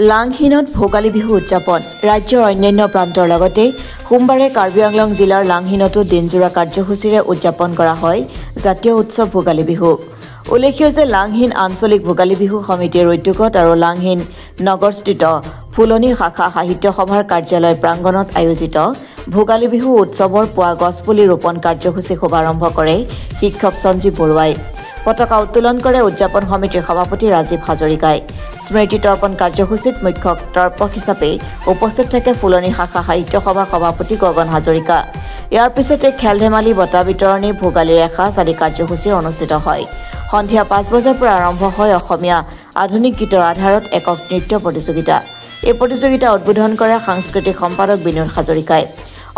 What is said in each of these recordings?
লাংহিনত ভোগালী বিহু উদযাপন ৰাজ্যৰ অন্যান্য প্ৰান্তৰ লগতে সোমবাৰে কাৰ্বি আংলং জিলাৰ লাংহিনতো দিনজোৰা কাৰ্যসূচীৰে উদযাপন কৰা হয় জাতীয় উৎসৱ ভোগালী বিহু। উল্লেখ্য যে লাংহিন আঞ্চলিক ভোগালী বিহু সমিতিৰ উদ্যোগত আৰু লাংহিন নগৰস্থিত ফুলনি শাখা সাহিত্য সভাৰ কাৰ্যালয় প্ৰাংগণত আয়োজিত ভোগালী বিহু উৎসৱৰ পুৱা গছপুলি ৰোপণ কাৰ্যসূচী শুভাৰম্ভ কৰে শিক্ষক সঞ্জীৱ বৰুৱাই। পতাকা উত্তোলন কৰে উদযাপন সমিতিৰ সভাপতি ৰাজীৱ হাজৰিকাই। স্মৃতি তৰ্পণ কাৰ্যসূচীত মুখ্য তৰ্পক হিচাপে উপস্থিত থাকে ফুলনি শাখা সাহিত্য সভাৰ সভাপতি গগন হাজৰিকা। ইয়াৰ পিছতে খেল ধেমালি বঁটা বিতৰণী ভোগালীৰ এসাঁজ আদি কাৰ্যসূচী অনুষ্ঠিত হয়। সন্ধিয়া 5 বজাৰ পৰা আৰম্ভ হয় অসমীয়া আধুনিক গীতৰ আধাৰত একক নৃত্য প্ৰতিযোগিতা। এই প্ৰতিযোগিতা উদ্বোধন কৰে সাংস্কৃতিক সম্পাদক বিনোদ হাজৰিকাই।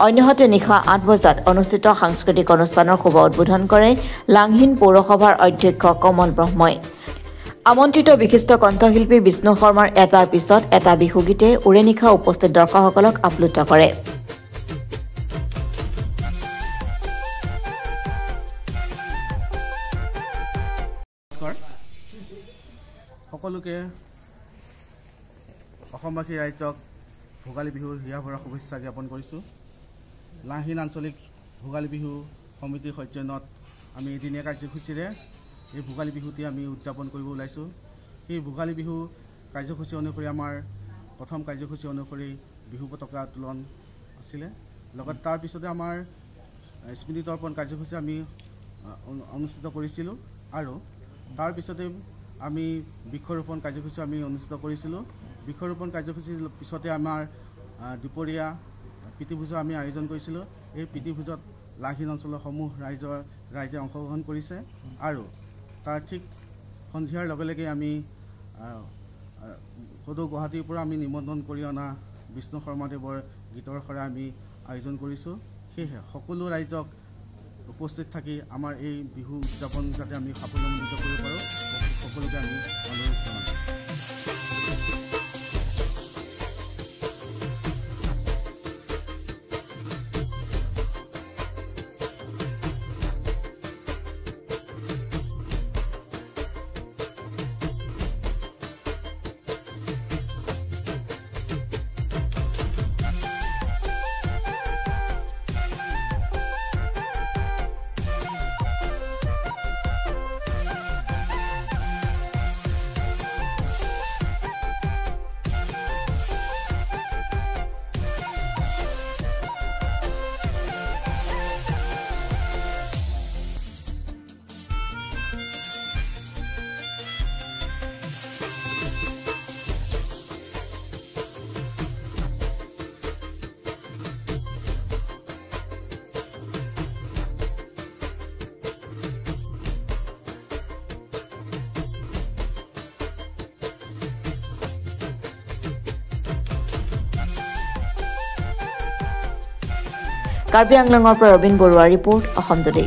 অন্যহাতে নিশা 8 বজাত অনুষ্ঠিত সাংস্কৃতিক অনুষ্ঠানৰ শুভ উদ্বোধন কৰে লাংহিন পৌৰসভাৰ অধ্যক্ষ কমল ব্ৰহ্মই। আমন্ত্ৰিত বিশিষ্ট কণ্ঠশিল্পী বিষ্ণু শৰ্মাৰ এটাৰ পিছত এটা বিহুগীতে উৰে নিশা উপস্থিত দৰ্শকসকলক আপ্লুত কৰে। সকলোকে অসমবাসী ৰাইজক ভোগালী বিহুৰ হিয়া ভৰা শুভেচ্ছা জ্ঞাপন কৰিছোঁ। লাংহিন আঞ্চলিক ভোগালী বিহু সমিতিৰ সৌজন্যত আমি এদিনীয়া কাৰ্যসূচীৰে এই ভোগালী বিহুটি আমি উদযাপন কৰিব ওলাইছোঁ। সেই ভোগালী বিহু কাৰ্যসূচী অনুসৰি আমাৰ প্ৰথম কাৰ্যসূচী অনুসৰি বিহু পতাকা উত্তোলন আছিলে। লগতে তাৰ পিছতে আমাৰ স্মৃতি তৰ্পণ কাৰ্যসূচী আমি অনুষ্ঠিত কৰিছিলোঁ আৰু তাৰ পিছতে আমি বৃক্ষৰোপণ কাৰ্যসূচী আমি অনুষ্ঠিত কৰিছিলোঁ। বৃক্ষৰোপণ কাৰ্যসূচীৰ পিছতে আমাৰ দুপৰীয়া প্ৰীতিভোজৰ আমি আয়োজন কৰিছিলোঁ। এই প্ৰীতিভোজত লাংহিন অঞ্চলৰ সমূহ ৰাইজে অংশগ্ৰহণ কৰিছে আৰু তাৰ ঠিক সন্ধিয়াৰ লগে লগে আমি সদৌ গুৱাহাটীৰ পৰা আমি নিমন্ত্ৰণ কৰি অনা বিষ্ণু শৰ্মাদেৱৰ গীতৰ সৰা আমি আয়োজন কৰিছোঁ। সেয়েহে সকলো ৰাইজক উপস্থিত থাকি আমাৰ এই বিহু উদযাপন যাতে আমি সাফল্যমণ্ডিত কৰিব পাৰোঁ সকলোকে আমি অনুৰোধ জনাওঁ। কাৰ্বি আংলঙৰ পৰা ৰবীন বৰুৱাৰ ৰিপৰ্ট অসম টুডে।